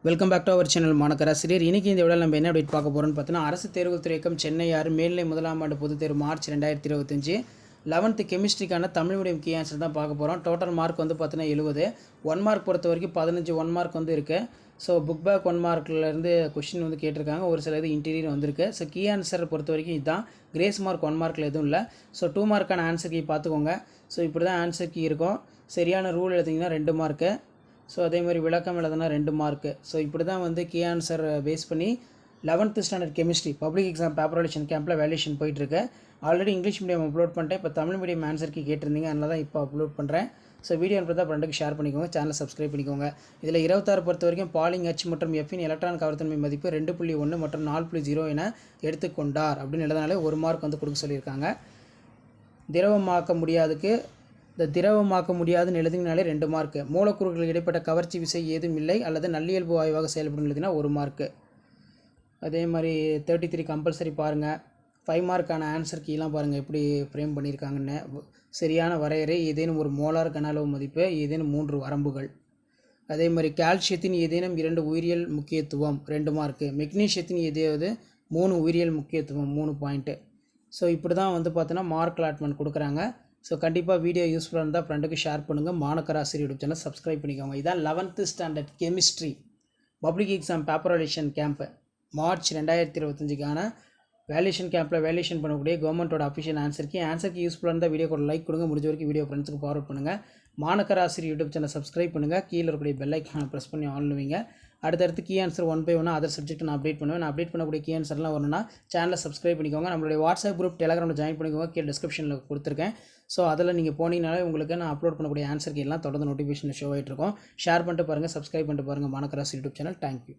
Welcome back to our channel மாணக்கராசிரியர். இன்றைக்கி இந்த விட நம்ம என்ன அப்டேட் பார்க்க போகிறோம்னு பார்த்தீங்கன்னா, அரசு தேர்வுகள் துறை இயக்கம் சென்னை 6 மேல்நிலை முதலாம் ஆண்டு பொதுத் தேர்வு மார்ச் 2025 11th கெமிஸ்ட்ரிக்கான தமிழ் மீடியம் கீ ஆன்சர் தான் பார்க்க போகிறோம். டோட்டல் மார்க் வந்து பார்த்தீங்கன்னா 70. 1 மார்க் பொறுத்த வரைக்கும் 15 1 மார்க் வந்து இருக்குது. ஸோ புக் பேக் 1 மார்க்லேருந்து கொஷின் வந்து கேட்டிருக்காங்க. ஒரு சில இது இன்டீரியர் வந்திருக்கு. ஸோ கீ ஆன்சர் பொறுத்த வரைக்கும் இதுதான். கிரேஸ் மார்க் 1 மார்க்கில் எதுவும் இல்லை. ஸோ 2 மார்க்கான ஆன்சர் கீ பார்த்துக்கோங்க. ஸோ இப்படி தான் ஆன்சர் கீ இருக்கும். சரியான ரூல் எழுதிங்கன்னா 2 மார்க்கு. ஸோ அதே மாதிரி விளக்கம் எழுதுனா 2 மார்க்கு. ஸோ இப்படி தான் வந்து கீ ஆன்சர் பேஸ் பண்ணி 11th standard chemistry public exam பேப்பரேஷன் கேம்பில் வேல்யூஷன் போயிட்டுருக்கு. ஆல்ரெடி இங்கிலீஷ் மீடியம் அப்லோட் பண்ணிட்டேன். இப்போ தமிழ் மீடியம் ஆன்சருக்கு கேட்டிருந்தீங்க, அதனால தான் இப்போ அப்லோட் பண்ணுறேன். ஸோ வீடியோ பார்த்தா ஃப்ரெண்டுக்கு ஷேர் பண்ணிக்கோங்க, சேனலை சப்ஸ்கிரைப் பண்ணிக்கோங்க. இதில் 26 பொறுத்த வரைக்கும் பாலிங் H மற்றும் Fன் எலக்ட்ரான் கவர்த்தன்மை மதிப்பு 2.1 மற்றும் 4.0 என எடுத்துக்கொண்டார் அப்படின்னு எழுதினாலே 1 மார்க் வந்து கொடுக்க சொல்லியிருக்காங்க. திரவமாக்க முடியாதுக்கு இந்த திரவமாக்க முடியாதுன்னு எழுதினாலே 2 மார்க்கு. மூலக்கூறுகள் இடைப்பட்ட கவர்ச்சி விசை ஏதும் இல்லை அல்லது நல்லியல்பு வாயுவாக செயல்படும் எழுதினா 1 மார்க்கு. அதே மாதிரி 33 கம்பல்சரி பாருங்கள். 5 மார்க்கான ஆன்சர் கீழாம் பாருங்கள் எப்படி ஃப்ரேம் பண்ணியிருக்காங்கன்னு. சரியான வரையறை, ஏதேனும் ஒரு மோலார் கன அளவு மதிப்பு, ஏதேனும் 3 வரம்புகள். அதே மாதிரி கால்சியத்தின் ஏதேனும் 2 உயிரியல் முக்கியத்துவம் 2 மார்க்கு. மெக்னீஷியத்தின் ஏதாவது 3 உயிரியல் முக்கியத்துவம் 3 பாயிண்ட்டு. ஸோ இப்படி தான் வந்து பார்த்தோன்னா மார்க் அலாட்மெண்ட் கொடுக்குறாங்க. ஸோ கண்டிப்பாக வீடியோ யூஸ்ஃபுல்லாக இருந்தால் ஃப்ரெண்டுக்கு ஷேர் பண்ணுங்கள். மாணக்கராசிரியர் யூடியூப் சேனல் சப்ஸ்கிரைப் பண்ணிக்கோங்க. இதான் 11th standard chemistry public exam பேப்பரேஷன் கேம்ப்பு மார்ச் 2025க்கான வேல்யூஷன் கேம்பில் வேல்யூஷன் பண்ணக்கூடிய கவர்மெண்ட்டோட அஃபிஷியல் ஆன்சருக்கு யூஸ்ஃபுல்லாக இருந்தால் வீடியோ கூட லைக் கொடுங்க. முடிஞ்ச வரைக்கும் வீடியோ ஃப்ரெண்ட்ஸுக்கு ஃபார்வர்ட் பண்ணுங்கள். மாணக்கராசிரியர் யூடியூப் சேனல் சப்ஸ்கிரைப் பண்ணுங்கள். கீழே இருக்கக்கூடிய பெல் ஐக்கானை ப்ரெஸ் பண்ணி ஆன்லுவீங்க. அடுத்தடுத்து key answer 1 by 1 other subject நான் அப்டேட் பண்ணுவேன். நான் அப்டேட் பண்ணக்கூடிய கீ ஆன்சர்லாம் வரணும்னா சேனலை சப்ஸ்கிரைப் பண்ணிக்கோங்க. நம்மளுடைய வாட்ஸ்அப் குரூப் டெலகிராமில் ஜாயின் பண்ணிக்கோங்க. கீழே டிஸ்கிரிப்ஷனில் கொடுத்துருக்கேன். ஸோ அதில் நீங்கள் போனீங்கனாலே உங்களுக்கு நான் அப்லோட் பண்ணக்கூடிய ஆன்சர் கீ எல்லாம் தொடர்ந்து நோட்டிஃபிகேஷனில் ஷோ ஆகிட்டு இருக்கும். ஷேர் பண்ணிட்டு பாருங்கள், சப்ஸ்கிரைப் பண்ணிட்டு பாருங்கள் மாணக்கராசி யூடியூப் சேனல். தேங்க்யூ.